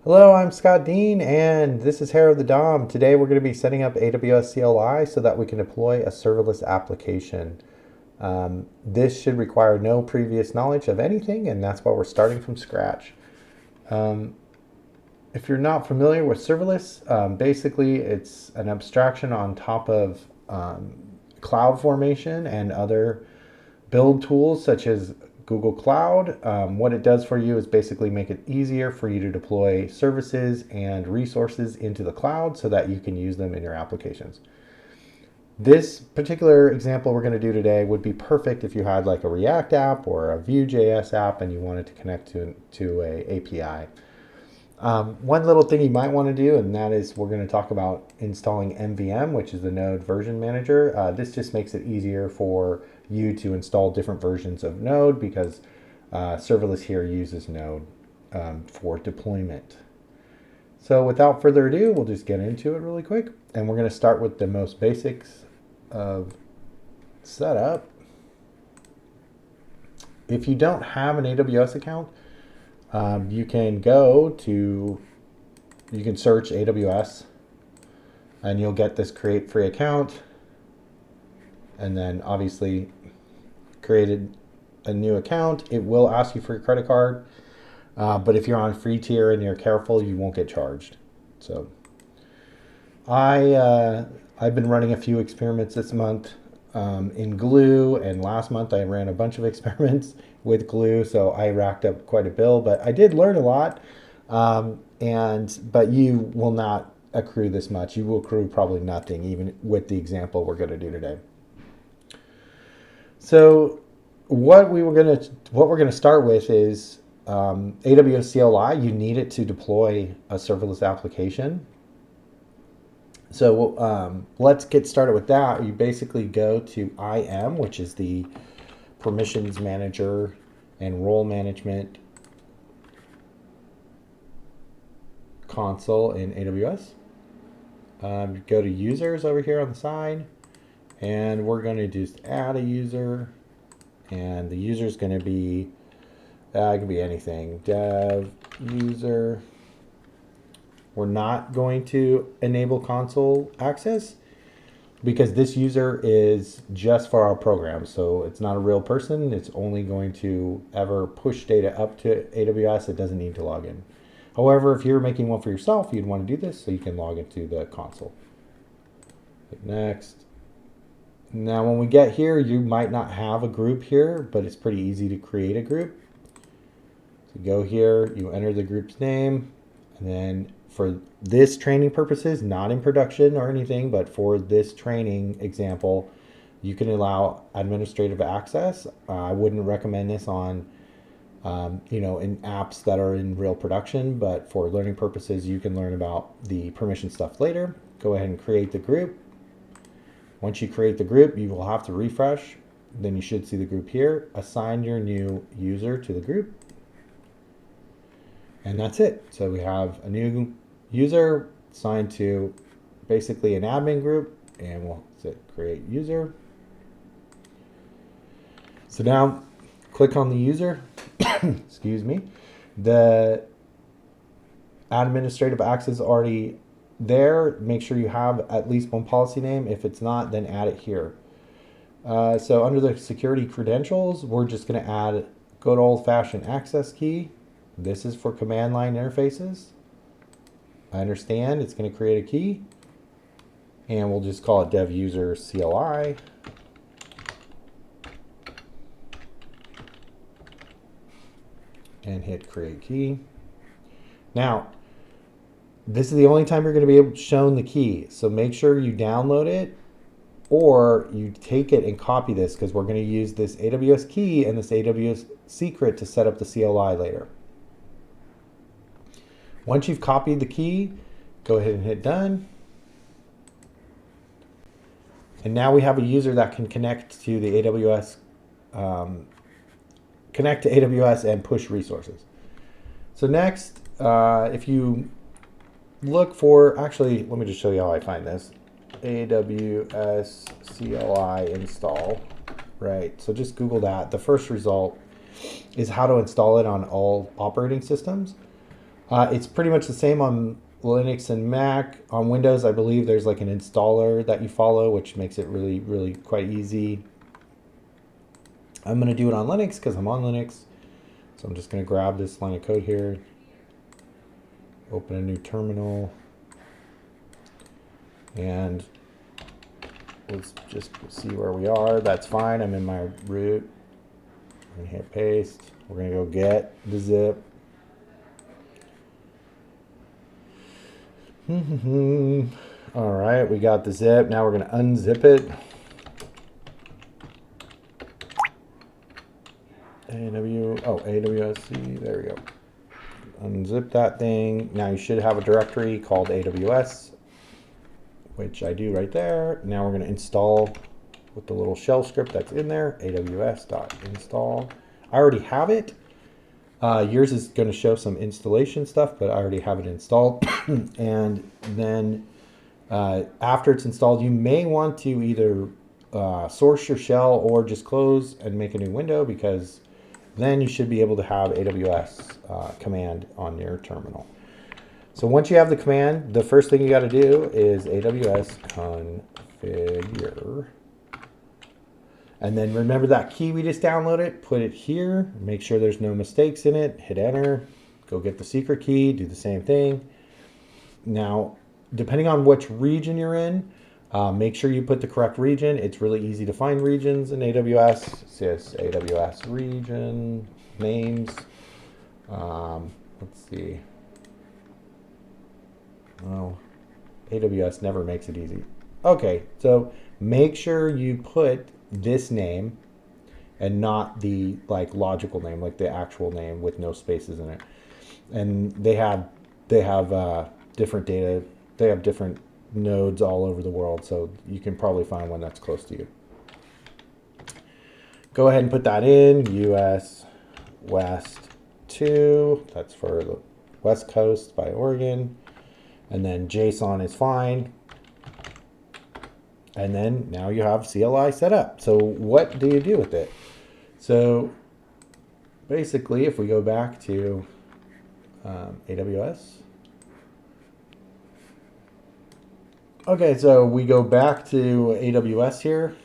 Hello, I'm Scott Dean, and this is Hair of the Dom. Today we're going to be setting up AWS CLI so that we can deploy a serverless application. This should require no previous knowledge of anything, and that's why we're starting from scratch. Um, if you're not familiar with serverless, basically it's an abstraction on top of CloudFormation and other build tools such as Google Cloud. What it does for you is basically make it easier for you to deploy services and resources into the cloud so that you can use them in your applications. This particular example we're going to do today would be perfect if you had like a React app or a Vue.js app and you wanted to connect to a API. One little thing you might want to do, and that is we're going to talk about installing MVM, which is the Node version manager. This just makes it easier for you to install different versions of Node because serverless here uses Node for deployment. So without further ado, we'll just get into it really quick. And we're going to start with the most basics of setup. If you don't have an AWS account, you can search AWS and you'll get this create free account. And then obviously created a new account. It will ask you for your credit card. But if you're on free tier and you're careful, you won't get charged. So I've been running a few experiments this month in Glue, and last month I ran a bunch of experiments with Glue, so I racked up quite a bill. But I did learn a lot, but you will not accrue this much. You will accrue probably nothing, even with the example we're going to do today. So what we're going to start with is AWS CLI. You need it to deploy a serverless application. So let's get started with that. You basically go to IM, which is the permissions manager and role management console in AWS. Go to users over here on the side, and we're going to just add a user, and the user is going to be it can be anything, dev user. We're not going to enable console access because this user is just for our program. So it's not a real person. It's only going to ever push data up to AWS. It doesn't need to log in. However, if you're making one for yourself, you'd want to do this so you can log into the console. Hit next. Now, when we get here, you might not have a group here, but it's pretty easy to create a group. So go here, you enter the group's name, and then for this training purposes, not in production or anything, but for this training example, you can allow administrative access. I wouldn't recommend this on, in apps that are in real production, but for learning purposes, you can learn about the permission stuff later. Go ahead and create the group. Once you create the group, you will have to refresh. Then you should see the group here. Assign your new user to the group. And that's it. So we have a new user assigned to basically an admin group, and we'll hit create user. So now click on the user, excuse me. The administrative access is already there. Make sure you have at least one policy name. If it's not, then add it here. So under the security credentials, we're just going to add good old-fashioned access key. This is for command line interfaces. I understand it's going to create a key, and we'll just call it dev user CLI. And hit create key. Now, this is the only time you're going to be able to show the key. So make sure you download it, or you take it and copy this, because we're going to use this AWS key and this AWS secret to set up the CLI later. Once you've copied the key, go ahead and hit done. And now we have a user that can connect to the AWS, and push resources. So next, if you look for, actually, let me just show you how I find this. AWS CLI install, right? So just Google that. The first result is how to install it on all operating systems. It's pretty much the same on Linux and Mac. On Windows, I believe there's like an installer that you follow, which makes it really, really quite easy. I'm going to do it on Linux because I'm on Linux. So I'm just going to grab this line of code here, open a new terminal, and let's just see where we are. That's fine. I'm in my root. I'm going to hit paste. We're going to go get the zip. All right, we got the zip. Now we're going to unzip it. AWSC, there we go. Unzip that thing. Now you should have a directory called AWS, which I do right there. Now we're going to install with the little shell script that's in there, aws.install. I already have it. Yours is going to show some installation stuff, but I already have it installed. And then after it's installed, you may want to either source your shell or just close and make a new window, because then you should be able to have AWS command on your terminal. So once you have the command, the first thing you got to do is AWS configure. And then remember that key we just downloaded, put it here, make sure there's no mistakes in it, hit enter, go get the secret key, do the same thing. Now, depending on which region you're in, make sure you put the correct region. It's really easy to find regions in AWS. Sys AWS region names. Let's see. Oh, AWS never makes it easy. Okay, so make sure you put this name and not the like logical name, like the actual name with no spaces in it. And they have different data. They have different nodes all over the world, so you can probably find one that's close to you. Go ahead and put that in, US West 2, that's for the West Coast by Oregon, and then JSON is fine. And then now you have CLI set up. So what do you do with it? So basically, if we go back to AWS, okay, so we go back to AWS here,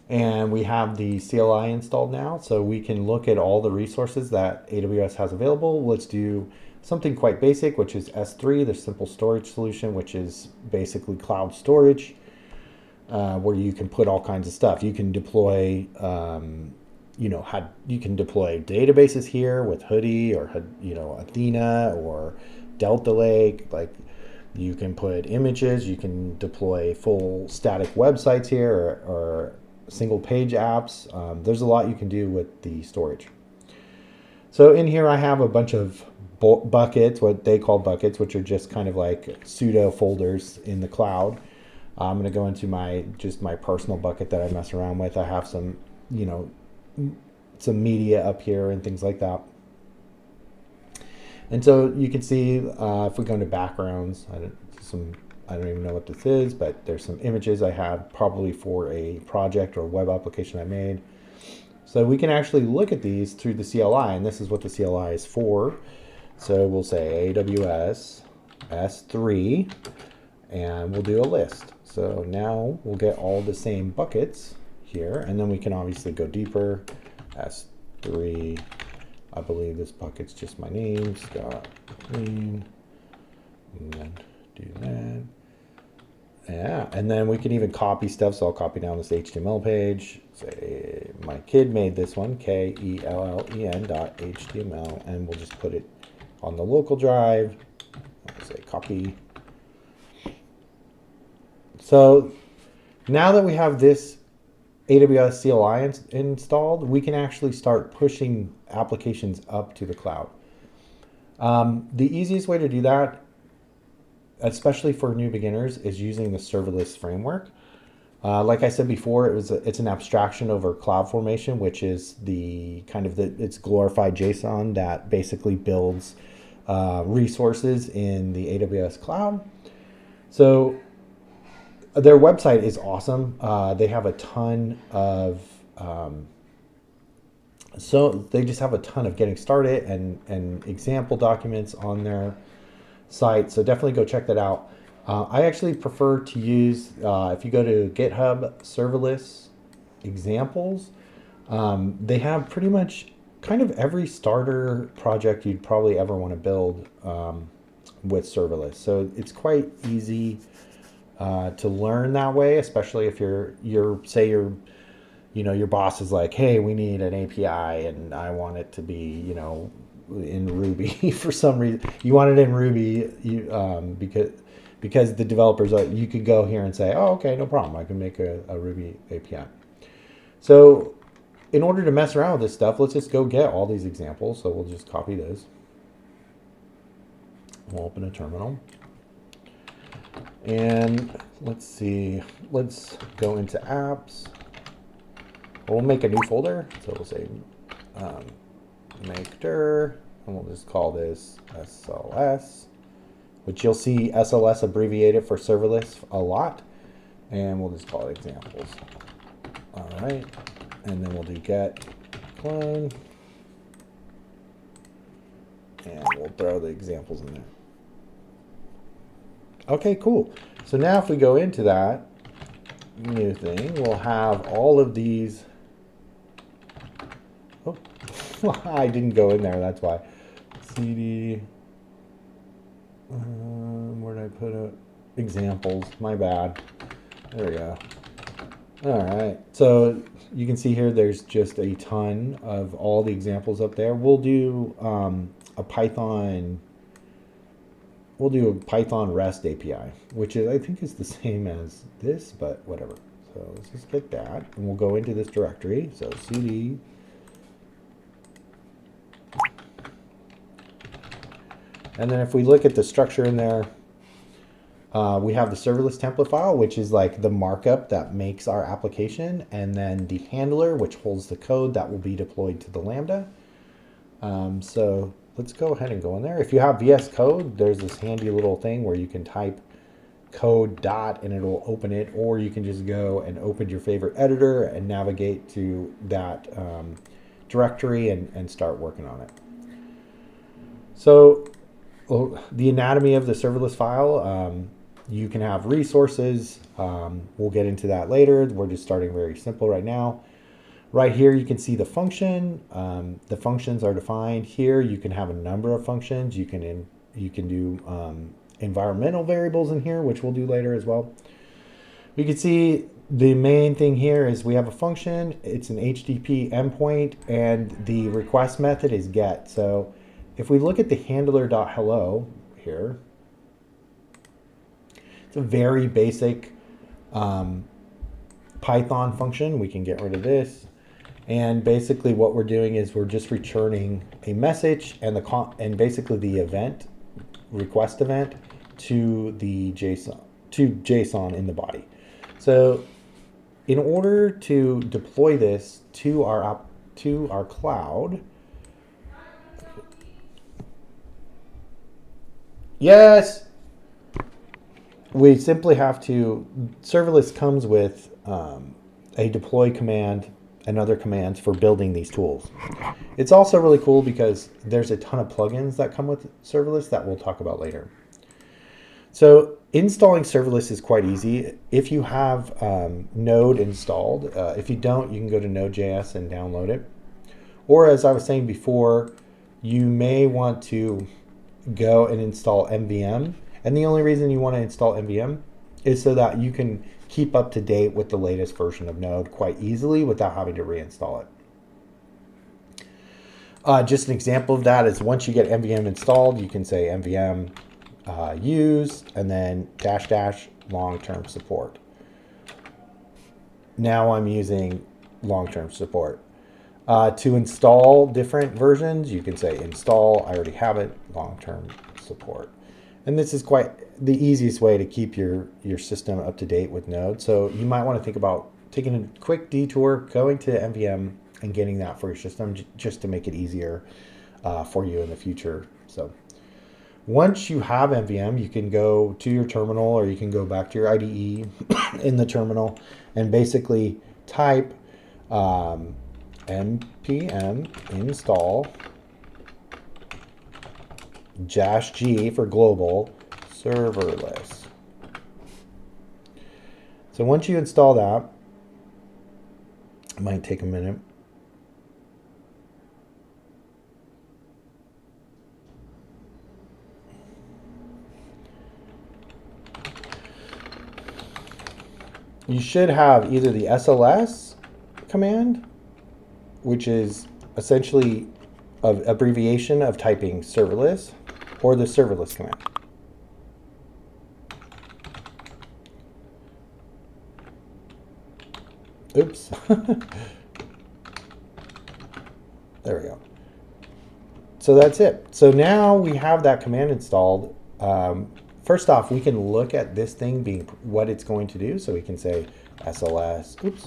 and we have the CLI installed now, so we can look at all the resources that AWS has available. Let's do something quite basic, which is S3, the simple storage solution, which is basically cloud storage, where you can put all kinds of stuff. You can deploy, you can deploy databases here with Hoodie or Athena or Delta Lake. Like, you can put images. You can deploy full static websites here or single page apps. There's a lot you can do with the storage. So in here I have a bunch of buckets, what they call buckets, which are just kind of like pseudo folders in the cloud. I'm going to go into my personal bucket that I mess around with. I have some, some media up here and things like that. And so you can see if we go into backgrounds, I don't even know what this is, but there's some images I had probably for a project or web application I made. So we can actually look at these through the CLI, and this is what the CLI is for. So we'll say AWS S3, and we'll do a list. So now we'll get all the same buckets here, and then we can obviously go deeper. S3, I believe this bucket's just my name, Scott Clean, and then do that. Yeah, and then we can even copy stuff. So I'll copy down this HTML page. Say my kid made this one, KELLEN.html, and we'll just put it on the local drive. I'll say copy. So now that we have this AWS CLI installed, we can actually start pushing applications up to the cloud. The easiest way to do that, especially for new beginners, is using the Serverless Framework. Like I said before, it's an abstraction over CloudFormation, which is it's glorified JSON that basically builds resources in the AWS cloud. So their website is awesome. They have a ton of So they just have a ton of getting started and example documents on their site. So definitely go check that out. I actually prefer to use, if you go to GitHub Serverless Examples, they have pretty much kind of every starter project you'd probably ever want to build with serverless. So it's quite easy to learn that way, especially if say your boss is like, hey, we need an API and I want it to be, in Ruby for some reason. You want it in Ruby because the developers are, you could go here and say, oh, okay, no problem. I can make a Ruby API. So in order to mess around with this stuff, let's just go get all these examples. So we'll just copy this. We'll open a terminal. And let's see, let's go into apps. We'll make a new folder. So we'll say make dir, and we'll just call this SLS, which you'll see SLS abbreviated for serverless a lot. And we'll just call it examples. All right. And then we'll do get clone. And we'll throw the examples in there. Okay, cool. So now if we go into that new thing, we'll have all of these. Oh, I didn't go in there, that's why. CD, where did I put it? Examples, my bad. There we go. All right, so you can see here there's just a ton of all the examples up there. We'll do a Python REST API, which is, I think, is the same as this, but whatever. So let's just get that, and we'll go into this directory. So cd and then if we look at the structure in there, we have the serverless template file, which is like the markup that makes our application, and then the handler, which holds the code that will be deployed to the Lambda. So let's go ahead and go in there. If you have VS Code, there's this handy little thing where you can type code dot and it'll open it, or you can just go and open your favorite editor and navigate to that directory and start working on it. So the anatomy of the serverless file, you can have resources. We'll get into that later. We're just starting very simple right now. Right here, you can see the function. The functions are defined here. You can have a number of functions. You can do environmental variables in here, which we'll do later as well. You can see the main thing here is we have a function. It's an HTTP endpoint, and the request method is get. So if we look at the handler.hello here, it's a very basic Python function. We can get rid of this. And basically what we're doing is we're just returning a message and basically the event, request event, to the JSON in the body. So in order to deploy this to our cloud, yes, we simply have to, serverless comes with a deploy command and other commands for building these tools. It's also really cool because there's a ton of plugins that come with serverless that we'll talk about later. So installing serverless is quite easy. If you have Node installed, if you don't, you can go to Node.js and download it. Or as I was saying before, you may want to go and install MVM. And the only reason you want to install MVM is so that you can keep up to date with the latest version of Node quite easily without having to reinstall it. Just an example of that is once you get MVM installed, you can say MVM use and then -- long-term support. Now I'm using long-term support. To install different versions, you can say install, I already have it, long-term support. And this is quite the easiest way to keep your system up to date with Node. So you might want to think about taking a quick detour, going to MVM and getting that for your system just to make it easier for you in the future. So once you have MVM, you can go to your terminal or you can go back to your IDE in the terminal and basically type npm install -g for global serverless. So once you install that, it might take a minute. You should have either the SLS command, which is essentially an abbreviation of typing serverless, or the serverless command. Oops. There we go. So that's it. So now we have that command installed. First off, we can look at this thing being what it's going to do. So we can say SLS, oops,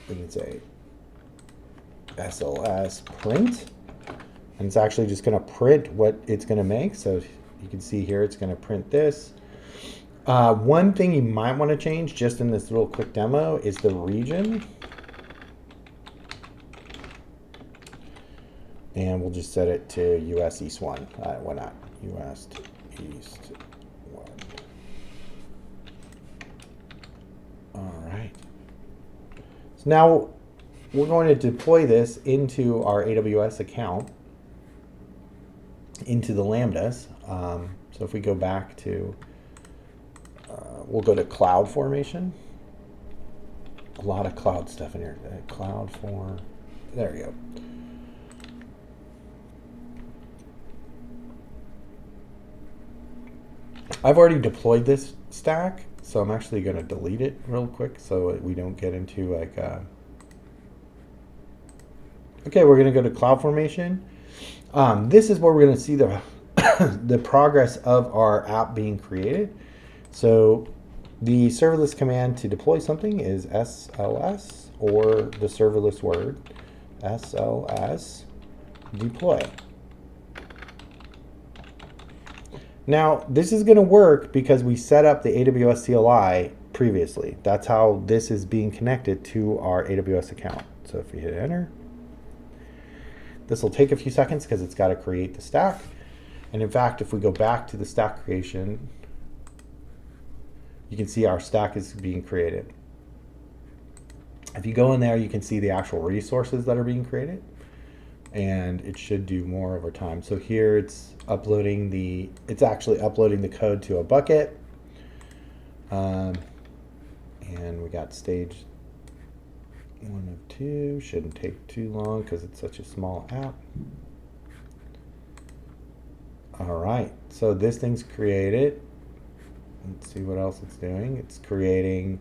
we can say SLS print, and it's actually just going to print what it's going to make. So you can see here, it's going to print this. One thing you might want to change just in this little quick demo is the region. And we'll just set it to US East 1. Why not? US East 1. All right. So now we're going to deploy this into our AWS account, into the Lambdas. So if we go back to, we'll go to Cloud Formation. A lot of cloud stuff in here. Cloud Form. There we go. I've already deployed this stack, so I'm actually going to delete it real quick so we don't get into like okay, we're going to go to CloudFormation. This is where we're going to see the the progress of our app being created. So the serverless command to deploy something is SLS, or the serverless word SLS deploy. Now, this is going to work because we set up the AWS CLI previously. That's how this is being connected to our AWS account. So if you hit enter, this will take a few seconds because it's got to create the stack. And in fact, if we go back to the stack creation, you can see our stack is being created. If you go in there, you can see the actual resources that are being created, and it should do more over time. So here it's actually uploading the code to a bucket. And we got stage 1 of 2. Shouldn't take too long because it's such a small app. All right, so this thing's created. Let's see what else it's doing. It's creating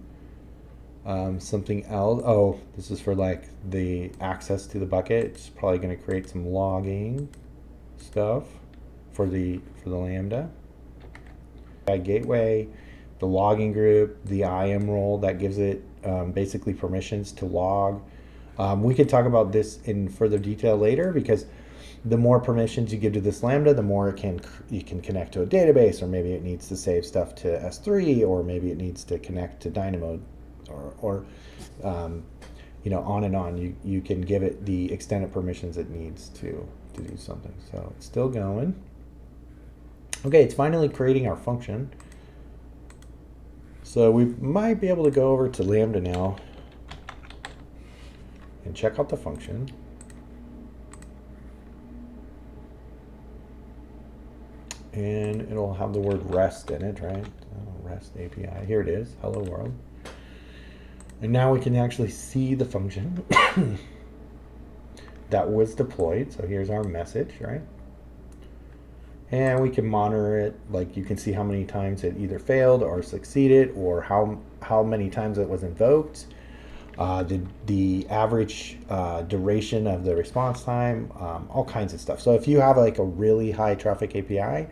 something else. Oh, this is for like the access to the bucket. It's probably going to create some logging stuff for the Lambda. Gateway, the logging group, the IAM role that gives it basically permissions to log. We could talk about this in further detail later, because the more permissions you give to this Lambda, the more you can connect to a database, or maybe it needs to save stuff to S3, or maybe it needs to connect to Dynamo, or you know, on and on. You can give it the extended permissions it needs to do something. So it's still going. Okay, it's finally creating our function. So we might be able to go over to Lambda now and check out the function. And it'll have the word REST in it, right? REST API. Here it is. Hello world. And now we can actually see the function that was deployed. So here's our message, right? And we can monitor it. Like, you can see how many times it either failed or succeeded, or how many times it was invoked. The average duration of the response time, all kinds of stuff. So if you have like a really high traffic API,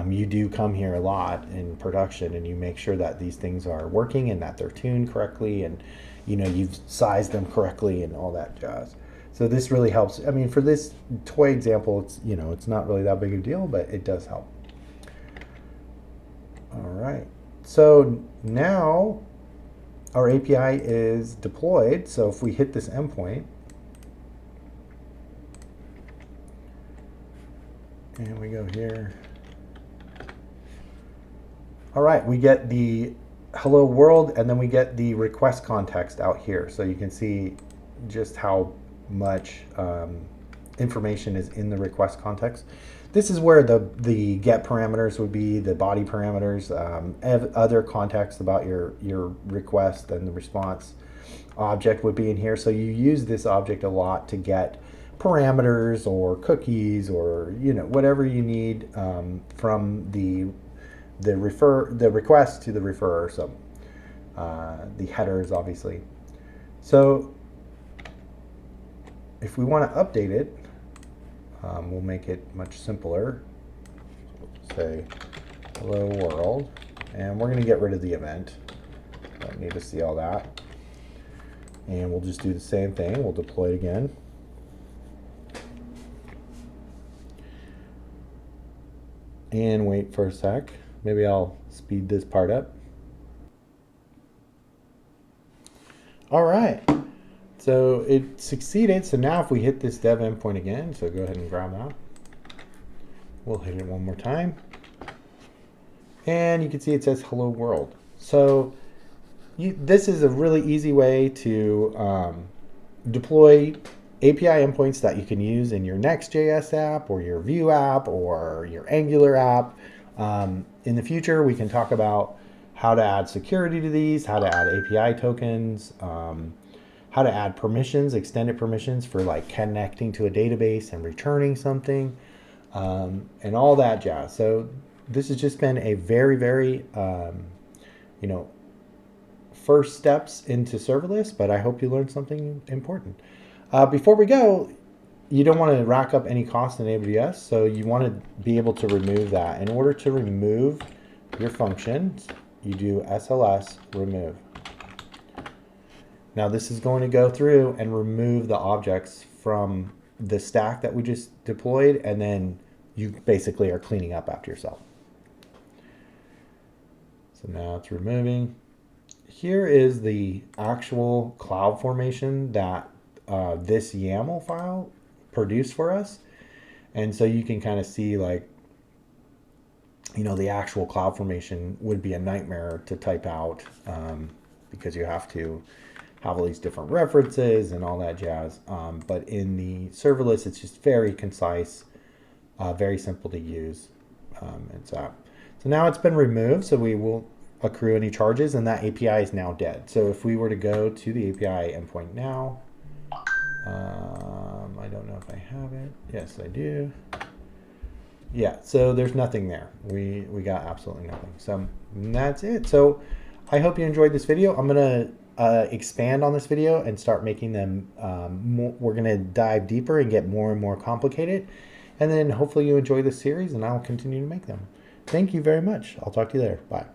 you do come here a lot in production, and you make sure that these things are working and that they're tuned correctly, and you know, you've sized them correctly and all that jazz. So this really helps. I mean, for this toy example, it's, you know, it's not really that big a deal, but it does help. All right. So now our API is deployed. So if we hit this endpoint, And we go here. All right, we get the hello world, and then we get the request context out here. So you can see just how much information is in the request context. This is where the get parameters would be, the body parameters, other context about your request and the response object would be in here. So you use this object a lot to get parameters or cookies or whatever you need from the request to the referrer. So the headers, obviously. So if we want to update it, we'll make it much simpler. So we'll say hello world, and we're going to get rid of the event. Don't need to see all that. And we'll just do the same thing. We'll deploy it again. And wait for a sec. Maybe I'll speed this part up. All right. So it succeeded. So now if we hit this dev endpoint again, so go ahead and grab that. We'll hit it one more time. And you can see it says hello world. So this is a really easy way to deploy API endpoints that you can use in your Next.js app or your Vue app or your Angular app. In the future, we can talk about how to add security to these, how to add API tokens, how to add permissions, extended permissions for like connecting to a database and returning something, and all that jazz. So this has just been a very, very, first steps into serverless, but I hope you learned something important. Before we go, you don't want to rack up any cost in AWS, so you want to be able to remove that. In order to remove your functions, you do SLS remove. Now this is going to go through and remove the objects from the stack that we just deployed, and then you basically are cleaning up after yourself. So now it's removing. Here is the actual cloud formation that this YAML file produced for us. And so you can kind of see, like, the actual cloud formation would be a nightmare to type out because you have to have all these different references and all that jazz. But in the serverless, it's just very concise, very simple to use. So now it's been removed, so we will accrue any charges, and that API is now dead. So if we were to go to the API endpoint now, I don't know if I have it. Yes, I do. Yeah, so there's nothing there. We got absolutely nothing. So that's it. So I hope you enjoyed this video. I'm going to expand on this video and start making them more. We're going to dive deeper and get more and more complicated. And then hopefully you enjoy this series, and I'll continue to make them. Thank you very much. I'll talk to you later. Bye.